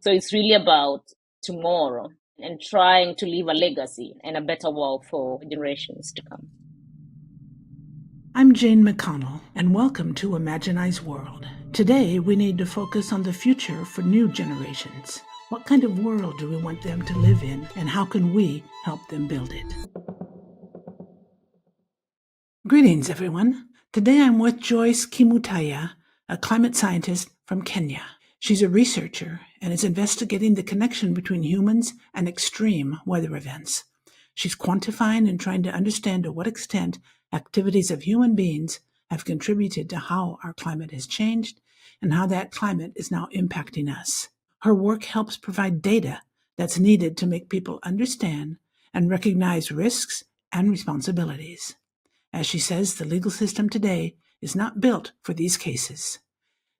So it's really about tomorrow and trying to leave a legacy and a better world for generations to come. I'm Jane McConnell, and welcome to Imaginize World. Today, we need to focus on the future for new generations. What kind of world do we want them to live in, and how can we help them build it? Greetings, everyone. Today I'm with Joyce Kimutai, a climate scientist from Kenya. She's a researcher and is investigating the connection between humans and extreme weather events. She's quantifying and trying to understand to what extent activities of human beings have contributed to how our climate has changed and how that climate is now impacting us. Her work helps provide data that's needed to make people understand and recognize risks and responsibilities. As she says, the legal system today is not built for these cases.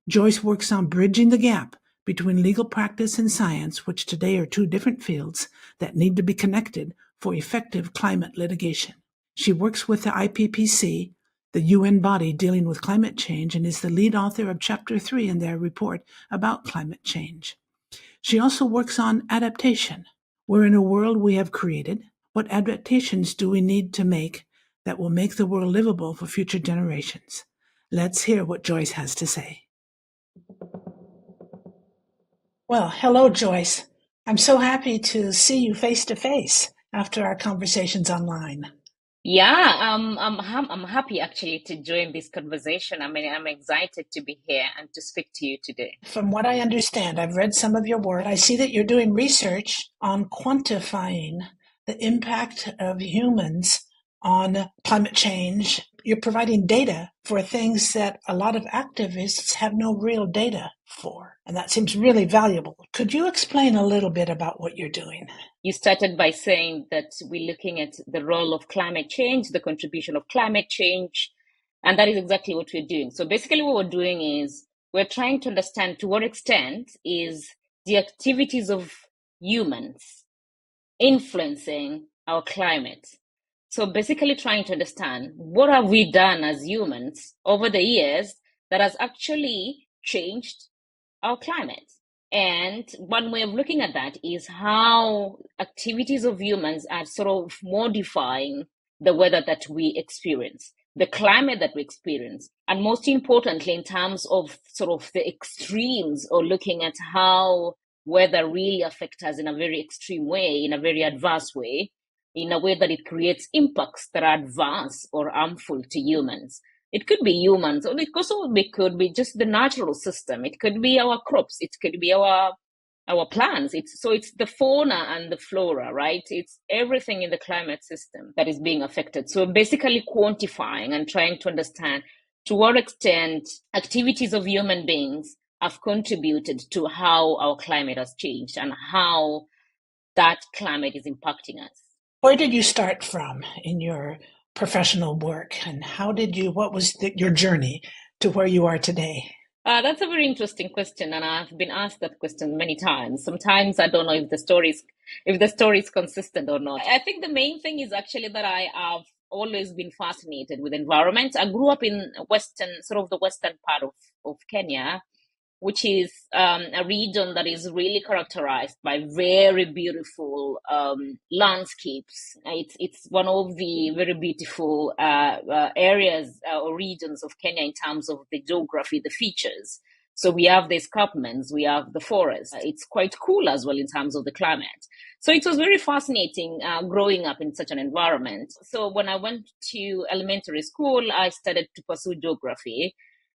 Joyce works on bridging the gap between legal practice and science, which today are two different fields that need to be connected for effective climate litigation. She works with the IPPC, the UN body dealing with climate change, and is the lead author of Chapter 3 in their report about climate change. She also works on adaptation. We're in a world we have created. What adaptations do we need to make that will make the world livable for future generations? Let's hear what Joyce has to say. Well, hello, Joyce. I'm so happy to see you face to face after our conversations online. Yeah, I'm happy actually to join this conversation. I mean, I'm excited to be here and to speak to you today. From what I understand, I've read some of your work. I see that you're doing research on quantifying the impact of humans on climate change. You're providing data for things that a lot of activists have no real data for, and that seems really valuable. Could you explain a little bit about what you're doing? You started by saying that we're looking at the role of climate change, the contribution of climate change, and that is exactly what we're doing. So basically what we're doing is we're trying to understand to what extent is the activities of humans influencing our climate. So basically trying to understand what have we done as humans over the years that has actually changed our climate. And one way of looking at that is how activities of humans are sort of modifying the weather that we experience, the climate that we experience, and most importantly, in terms of sort of the extremes or looking at how weather really affects us in a very extreme way, in a very adverse way, in a way that it creates impacts that are adverse or harmful to humans. It could be humans, or it could be just the natural system. It could be our crops. It could be our plants. It's the fauna and the flora, right? It's everything in the climate system that is being affected. So basically quantifying and trying to understand to what extent activities of human beings have contributed to how our climate has changed and how that climate is impacting us. Where did you start from in your professional work, and what was your journey to where you are today? That's a very interesting question, and I've been asked that question many times. Sometimes I don't know if the story is consistent or not. I think the main thing is actually that I have always been fascinated with environment. I grew up in the western part of Kenya, which is a region that is really characterized by very beautiful landscapes. It's one of the very beautiful areas or regions of Kenya in terms of the geography, the features. So we have the escarpments, we have the forest. It's quite cool as well in terms of the climate. So it was very fascinating growing up in such an environment. So when I went to elementary school, I started to pursue geography.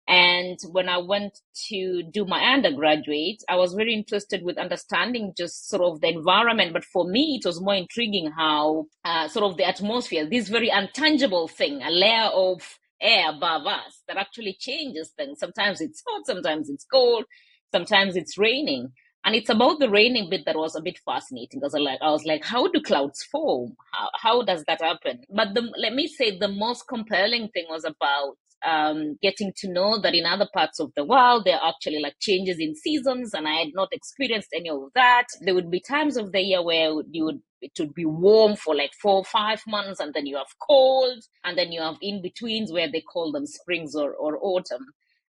And when I went to do my undergraduate, I was very interested with understanding just sort of the environment. But for me, it was more intriguing how sort of the atmosphere, this very untangible thing, a layer of air above us that actually changes things. Sometimes it's hot, sometimes it's cold, sometimes it's raining. And it's about the raining bit that was a bit fascinating because I was like, how do clouds form? How does that happen? But let me say the most compelling thing was about getting to know that in other parts of the world, there are actually like changes in seasons, and I had not experienced any of that. There would be times of the year where it would be warm for like 4 or 5 months, and then you have cold, and then you have in-betweens where they call them springs or autumn.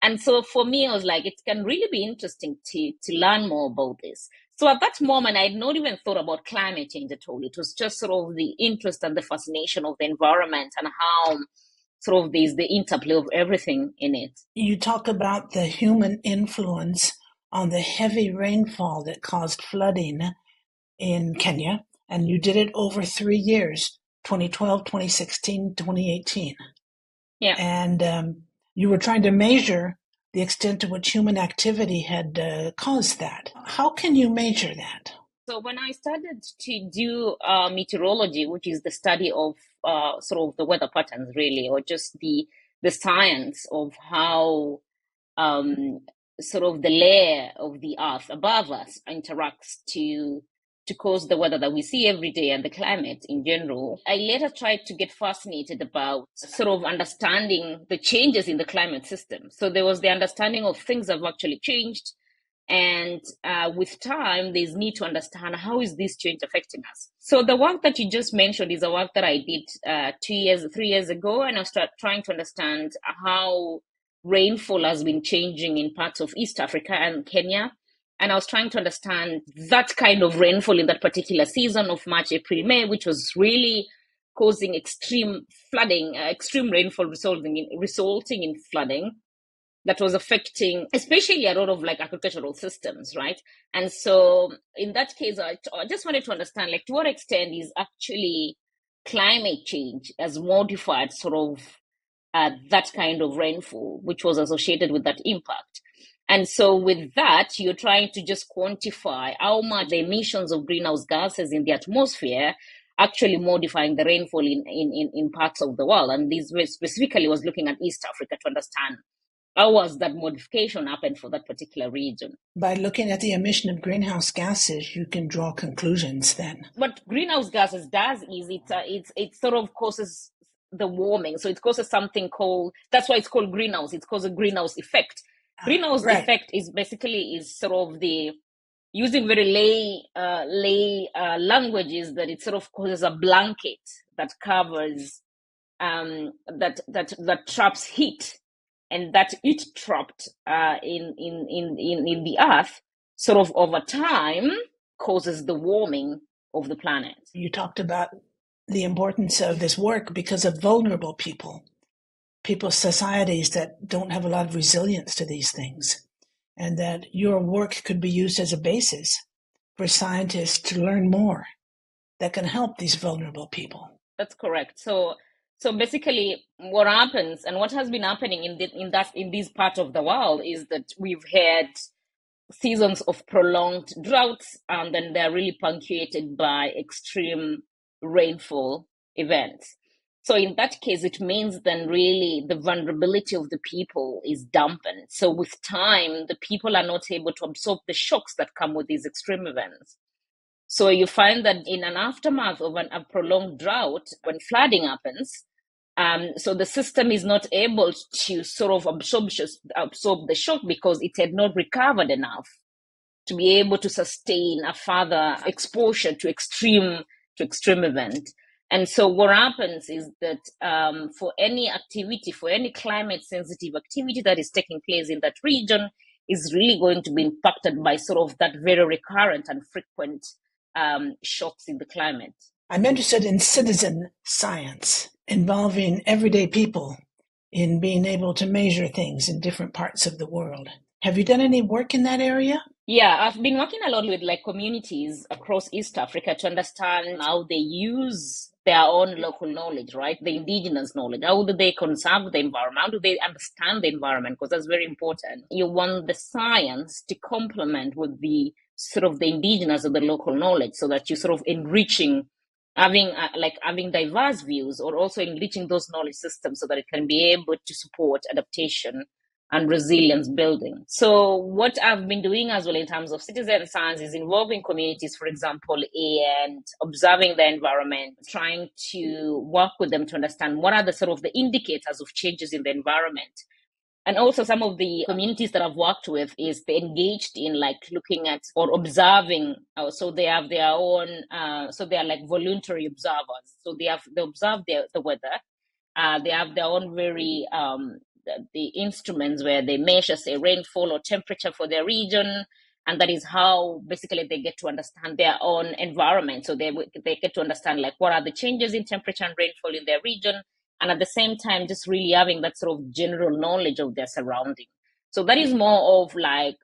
And so for me, I was like, it can really be interesting to learn more about this. So at that moment, I had not even thought about climate change at all. It was just sort of the interest and the fascination of the environment and how sort of there's the interplay of everything in it. You talk about the human influence on the heavy rainfall that caused flooding in Kenya, and you did it over 3 years, 2012, 2016, 2018. Yeah. And you were trying to measure the extent to which human activity had caused that. How can you measure that? So when I started to do meteorology, which is the study of sort of the weather patterns, really, or just the science of how sort of the layer of the earth above us interacts to cause the weather that we see every day and the climate in general. I later tried to get fascinated about sort of understanding the changes in the climate system. So there was the understanding of things have actually changed. And with time, there's need to understand how is this change affecting us. So the work that you just mentioned is a work that I did 3 years ago, and I started trying to understand how rainfall has been changing in parts of East Africa and Kenya. And I was trying to understand that kind of rainfall in that particular season of March, April, May, which was really causing extreme flooding, extreme rainfall resulting in flooding that was affecting especially a lot of like agricultural systems, right? And so in that case, I just wanted to understand like to what extent is actually climate change has modified sort of that kind of rainfall, which was associated with that impact. And so with that, you're trying to just quantify how much the emissions of greenhouse gases in the atmosphere actually modifying the rainfall in parts of the world. And this specifically was looking at East Africa to understand how was that modification happened for that particular region. By looking at the emission of greenhouse gases, you can draw conclusions then. What greenhouse gases does is it sort of causes the warming. So it causes something called, that's why it's called greenhouse. It's called a greenhouse effect. Greenhouse effect is basically sort of the, using very lay languages, that it sort of causes a blanket that covers, that traps heat, and that heat trapped in the earth sort of over time causes the warming of the planet. You talked about the importance of this work because of vulnerable people, societies that don't have a lot of resilience to these things, and that your work could be used as a basis for scientists to learn more that can help these vulnerable people. That's correct. So basically what happens and what has been happening in this part of the world is that we've had seasons of prolonged droughts, and then they're really punctuated by extreme rainfall events. So in that case, it means then really the vulnerability of the people is dampened. So with time, the people are not able to absorb the shocks that come with these extreme events. So you find that in an aftermath of a prolonged drought, when flooding happens, so the system is not able to sort of absorb the shock because it had not recovered enough to be able to sustain a further exposure to extreme event. And so what happens is that for any activity, for any climate sensitive activity that is taking place in that region, is really going to be impacted by sort of that very recurrent and frequent shocks in the climate. I'm interested in citizen science involving everyday people in being able to measure things in different parts of the world. Have you done any work in that area? Yeah, I've been working a lot with like communities across East Africa to understand how they use their own local knowledge, right? The indigenous knowledge. How do they conserve the environment? How do they understand the environment? Because that's very important. You want the science to complement with the sort of the indigenous or the local knowledge, so that you're sort of enriching, having diverse views, or also enriching those knowledge systems so that it can be able to support adaptation and resilience building. So what I've been doing as well in terms of citizen science is involving communities, for example, and observing the environment, trying to work with them to understand what are the sort of the indicators of changes in the environment. And also some of the communities that I've worked with is they engaged in like looking at or observing. So they have their own, so they are like voluntary observers. So they observe the weather. They have their own very, the instruments where they measure, say, rainfall or temperature for their region. And that is how basically they get to understand their own environment. So they get to understand like what are the changes in temperature and rainfall in their region, and at the same time just really having that sort of general knowledge of their surrounding. So that is more of like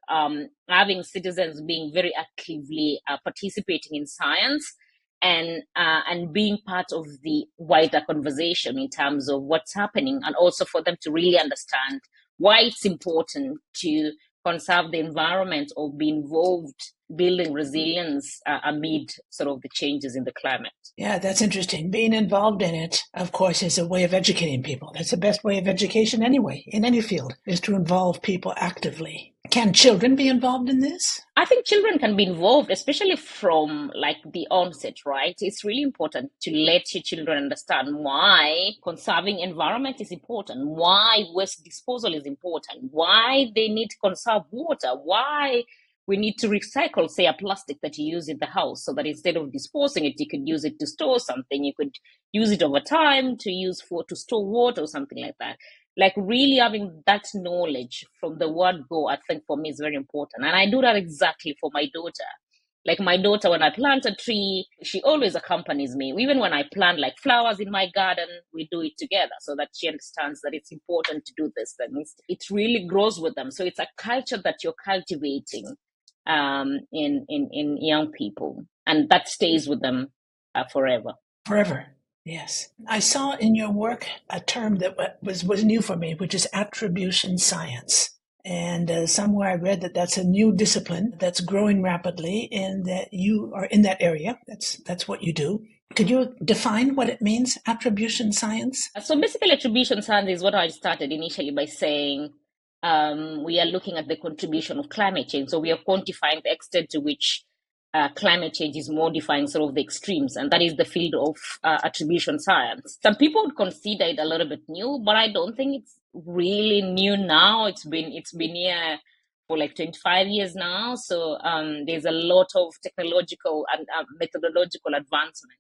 having citizens being very actively participating in science and being part of the wider conversation in terms of what's happening, and also for them to really understand why it's important to conserve the environment or be involved building resilience amid sort of the changes in the climate. Yeah, that's interesting. Being involved in it, of course, is a way of educating people. That's the best way of education anyway, in any field, is to involve people actively. Can children be involved in this? I think children can be involved, especially from like the onset, right? It's really important to let your children understand why conserving environment is important, why waste disposal is important, why they need to conserve water, why we need to recycle, say, a plastic that you use in the house, so that instead of disposing it, you could use it to store something. You could use it over time to store water or something like that. Like really having that knowledge from the word go, I think for me is very important. And I do that exactly for my daughter. Like my daughter, when I plant a tree, she always accompanies me. Even when I plant like flowers in my garden, we do it together so that she understands that it's important to do this. And it really grows with them. So it's a culture that you're cultivating in young people, and that stays with them forever. Forever. Yes. I saw in your work a term that was new for me, which is attribution science. And somewhere I read that that's a new discipline that's growing rapidly, and that you are in that area. That's what you do. Could you define what it means, attribution science? So basically, attribution science is what I started initially by saying we are looking at the contribution of climate change. So we are quantifying the extent to which climate change is modifying sort of the extremes, and that is the field of attribution science. Some people would consider it a little bit new, but I don't think it's really new now. It's been here for like 25 years now. So there's a lot of technological and methodological advancement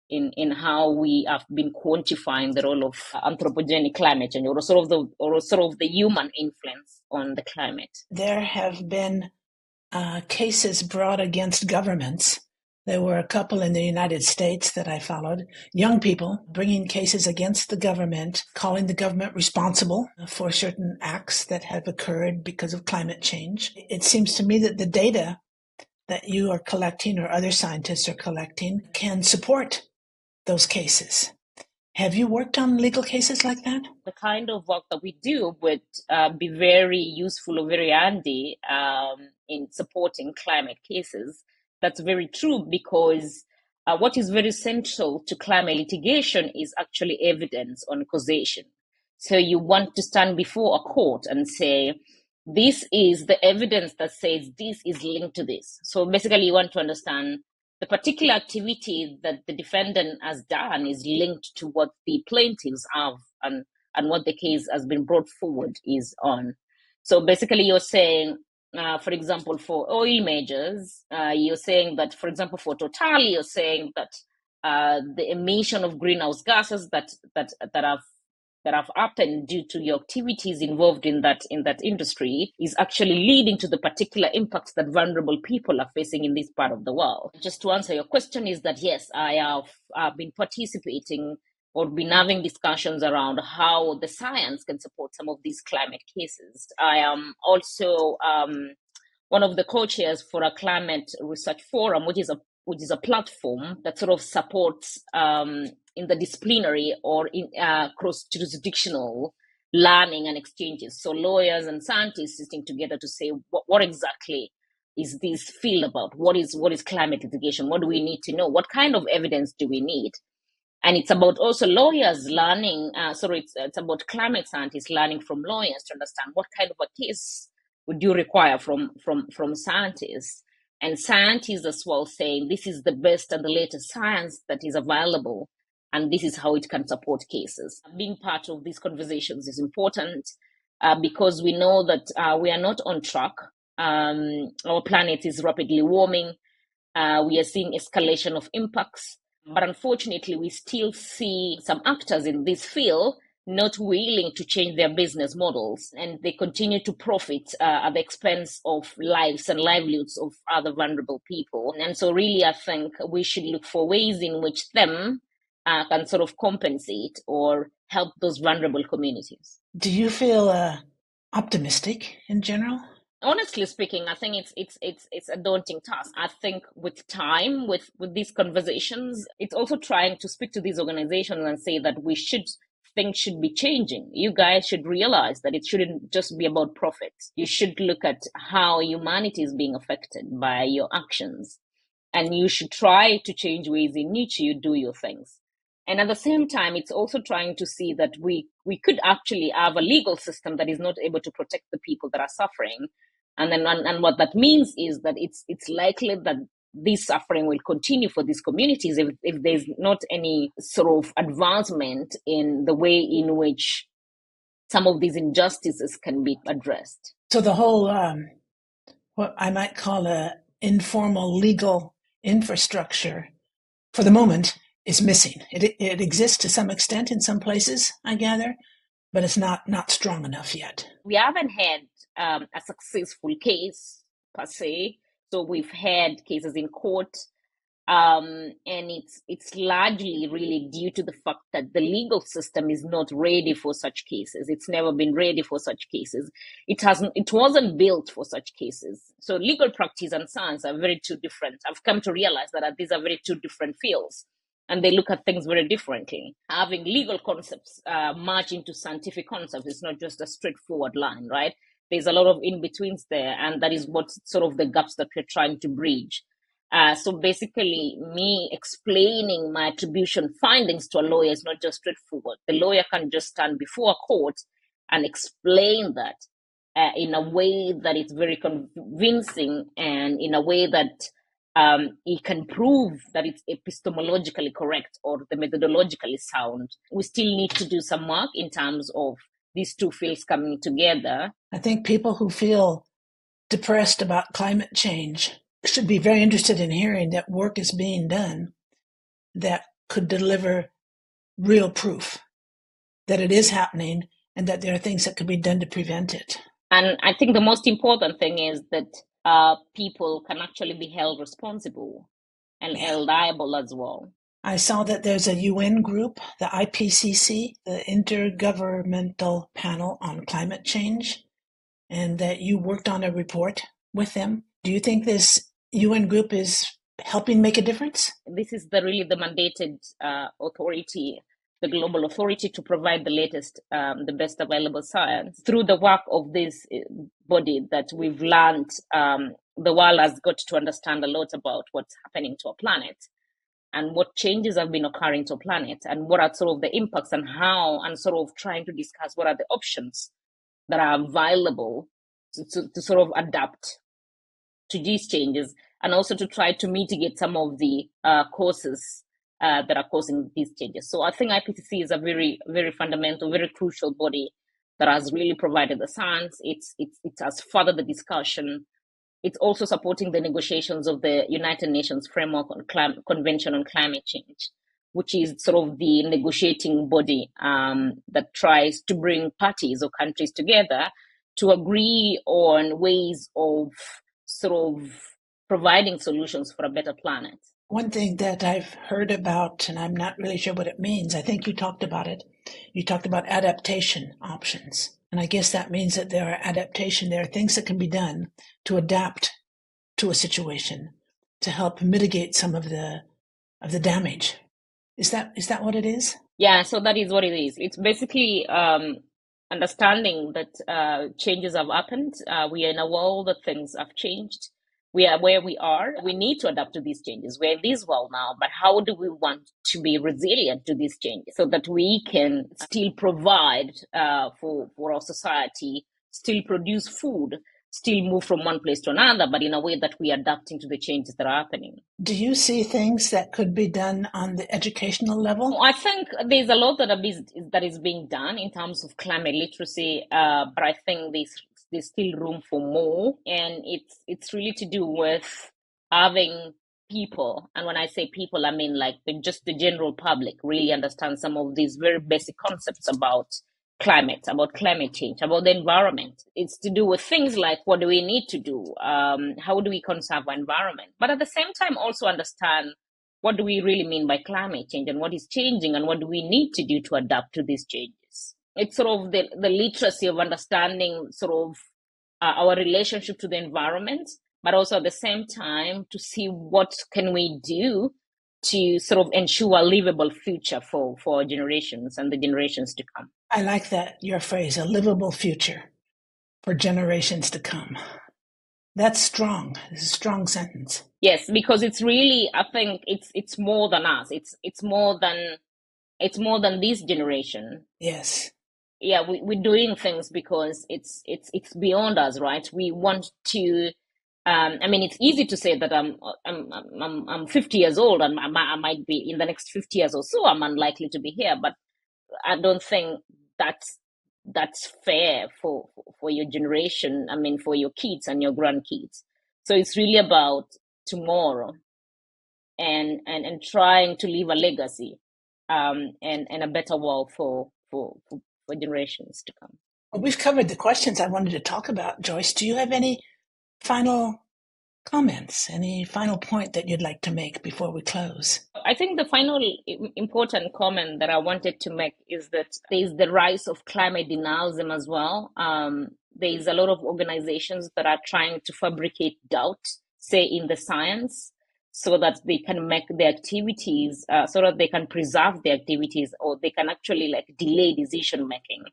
in how we have been quantifying the role of anthropogenic climate change, or sort of the human influence on the climate. There have been cases brought against governments. There were a couple in the United States that I followed, young people bringing cases against the government, calling the government responsible for certain acts that have occurred because of climate change. It seems to me that the data that you are collecting or other scientists are collecting can support those cases. Have you worked on legal cases like that? The kind of work that we do would be very useful or very handy in supporting climate cases. That's very true, because what is very central to climate litigation is actually evidence on causation. So you want to stand before a court and say, this is the evidence that says this is linked to this. So basically you want to understand the particular activity that the defendant has done is linked to what the plaintiffs have and what the case has been brought forward is on. So basically you're saying, for example, for oil majors, you're saying that, for example, for Total, you're saying that the emission of greenhouse gases that have happened due to your activities involved in that industry is actually leading to the particular impacts that vulnerable people are facing in this part of the world. Just to answer your question is that yes, I have been participating or been having discussions around how the science can support some of these climate cases. I am also one of the co-chairs for a climate research forum, which is a platform that sort of supports in the disciplinary or in cross-jurisdictional learning and exchanges. So lawyers and scientists sitting together to say what exactly is this field about? What is climate litigation? What do we need to know? What kind of evidence do we need? And it's about also lawyers learning. It's about climate scientists learning from lawyers to understand what kind of a case would you require from scientists. And scientists as well saying this is the best and the latest science that is available, and this is how it can support cases. Being part of these conversations is important because we know that we are not on track. Our planet is rapidly warming. We are seeing escalation of impacts. But unfortunately, we still see some actors in this field not willing to change their business models, and they continue to profit at the expense of lives and livelihoods of other vulnerable people. And so really, I think we should look for ways in which them can sort of compensate or help those vulnerable communities. Do you feel optimistic in general? Honestly speaking, I think it's a daunting task. I think with time, with these conversations, it's also trying to speak to these organizations and say that things should be changing. You guys should realize that it shouldn't just be about profit. You should look at how humanity is being affected by your actions, and you should try to change ways in which you do your things. And at the same time, it's also trying to see that we could actually have a legal system that is not able to protect the people that are suffering. And what that means is that it's likely that this suffering will continue for these communities if there's not any sort of advancement in the way in which some of these injustices can be addressed. So the whole, what I might call a informal legal infrastructure, for the moment, is missing. It exists to some extent in some places, I gather, but it's not strong enough yet. We haven't had a successful case per se. So we've had cases in court, and it's largely really due to the fact that the legal system is not ready for such cases. It's never been ready for such cases. It wasn't built for such cases. So legal practice and science are very two different. I've come to realize that these are very two different fields, and they look at things very differently. Having legal concepts merge into scientific concepts is not just a straightforward line, right? There's a lot of in-betweens there, and that is what sort of the gaps that we're trying to bridge. So basically, me explaining my attribution findings to a lawyer is not just straightforward. The lawyer can just stand before a court and explain that in a way that is very convincing and in a way that he can prove that it's epistemologically correct or the methodologically sound. We still need to do some work in terms of these two fields coming together. I think people who feel depressed about climate change should be very interested in hearing that work is being done that could deliver real proof that it is happening and that there are things that could be done to prevent it. And I think the most important thing is that people can actually be held responsible and held liable as well. I saw that there's a UN group, the IPCC, the Intergovernmental Panel on Climate Change, and that you worked on a report with them. Do you think this UN group is helping make a difference? This is really the mandated authority, the global authority, to provide the latest, the best available science. Through the work of this body that we've learned, the world has got to understand a lot about what's happening to our planet and what changes have been occurring to our planet and what are sort of the impacts and how, and sort of trying to discuss what are the options that are available to sort of adapt to these changes, and also to try to mitigate some of the causes that are causing these changes. So I think IPCC is a very, very fundamental, very crucial body that has really provided the science. It has furthered the discussion. It's also supporting the negotiations of the United Nations Framework on Convention on Climate Change, which is sort of the negotiating body that tries to bring parties or countries together to agree on ways of sort of providing solutions for a better planet. One thing that I've heard about, and I'm not really sure what it means, I think you talked about it. You talked about adaptation options. And I guess that means that there are things that can be done to adapt to a situation to help mitigate some of the damage. Is that what it is? Yeah, so that is what it is. It's basically understanding that changes have happened. We are in a world that things have changed. We are where we are. We need to adapt to these changes. We're in this world now, but how do we want to be resilient to these changes so that we can still provide for our society, still produce food, still move from one place to another, but in a way that we are adapting to the changes that are happening. Do you see things that could be done on the educational level? I think there's a lot that is being done in terms of climate literacy, but I think there's still room for more, and it's really to do with having people, and when I say people, I mean like just the general public, really understand some of these very basic concepts about climate change, about the environment. It's to do with things like what do we need to do, how do we conserve our environment, but at the same time also understand what do we really mean by climate change and what is changing and what do we need to do to adapt to these changes. It's sort of the literacy of understanding sort of our relationship to the environment, but also at the same time to see what can we do to sort of ensure a livable future for our generations and the generations to come. I like that, your phrase, a livable future for generations to come. That's strong. It's a strong sentence. Yes, because it's really, I think it's more than us. It's more than this generation. Yes. Yeah, we're doing things because it's beyond us, right? We want to. I mean, it's easy to say that I'm 50 years old and I might be in the next 50 years or so. I'm unlikely to be here, but I don't think that's fair for your generation. I mean, for your kids and your grandkids. So it's really about tomorrow, and trying to leave a legacy, and a better world for generations to come. Well, we've covered the questions I wanted to talk about, Joyce. Do you have any final comments, any final point that you'd like to make before we close? I think the final important comment that I wanted to make is that there's the rise of climate denialism as well. There's a lot of organizations that are trying to fabricate doubt, say, in the science, so that they can make the activities, so that they can preserve the activities, or they can actually like delay decision making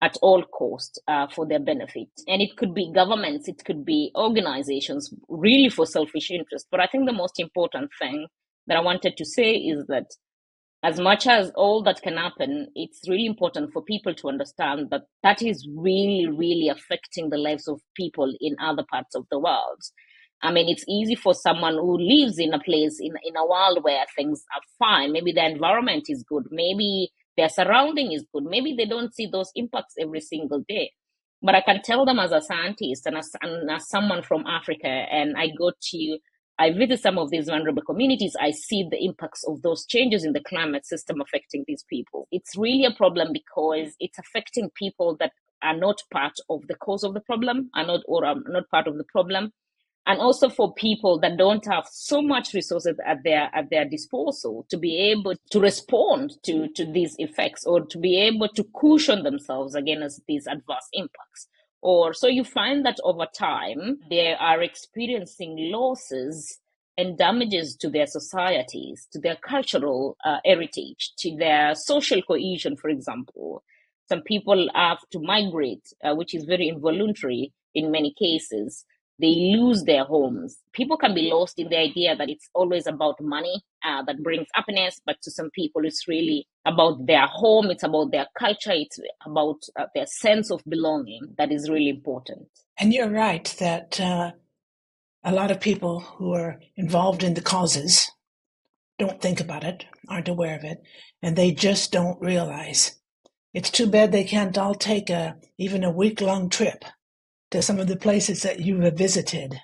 at all cost, for their benefit. And it could be governments, it could be organizations, really for selfish interest. But I think the most important thing that I wanted to say is that as much as all that can happen, it's really important for people to understand that that is really, really affecting the lives of people in other parts of the world. I mean, it's easy for someone who lives in a place, in a world where things are fine. Maybe the environment is good. Maybe their surrounding is good. Maybe they don't see those impacts every single day. But I can tell them as a scientist and as someone from Africa, and I visit some of these vulnerable communities, I see the impacts of those changes in the climate system affecting these people. It's really a problem because it's affecting people that are not part of the cause of the problem, are not part of the problem. And also for people that don't have so much resources at their disposal to be able to respond to these effects, or to be able to cushion themselves against these adverse impacts. Or so you find that over time, they are experiencing losses and damages to their societies, to their cultural heritage, to their social cohesion, for example. Some people have to migrate, which is very involuntary in many cases. They lose their homes. People can be lost in the idea that it's always about money that brings happiness, but to some people, it's really about their home, it's about their culture, it's about their sense of belonging that is really important. And you're right that a lot of people who are involved in the causes don't think about it, aren't aware of it, and they just don't realize. It's too bad they can't all take even a week-long trip to some of the places that you have visited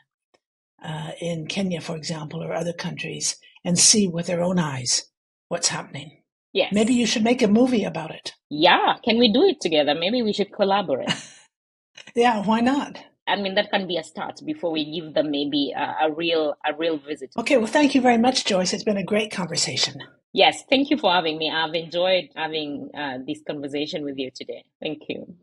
in Kenya, for example, or other countries, and see with their own eyes what's happening. Yes. Maybe you should make a movie about it. Yeah, can we do it together? Maybe we should collaborate. Yeah, why not? I mean, that can be a start before we give them maybe a real visit. Okay, well, thank you very much, Joyce. It's been a great conversation. Yes, thank you for having me. I've enjoyed having this conversation with you today. Thank you.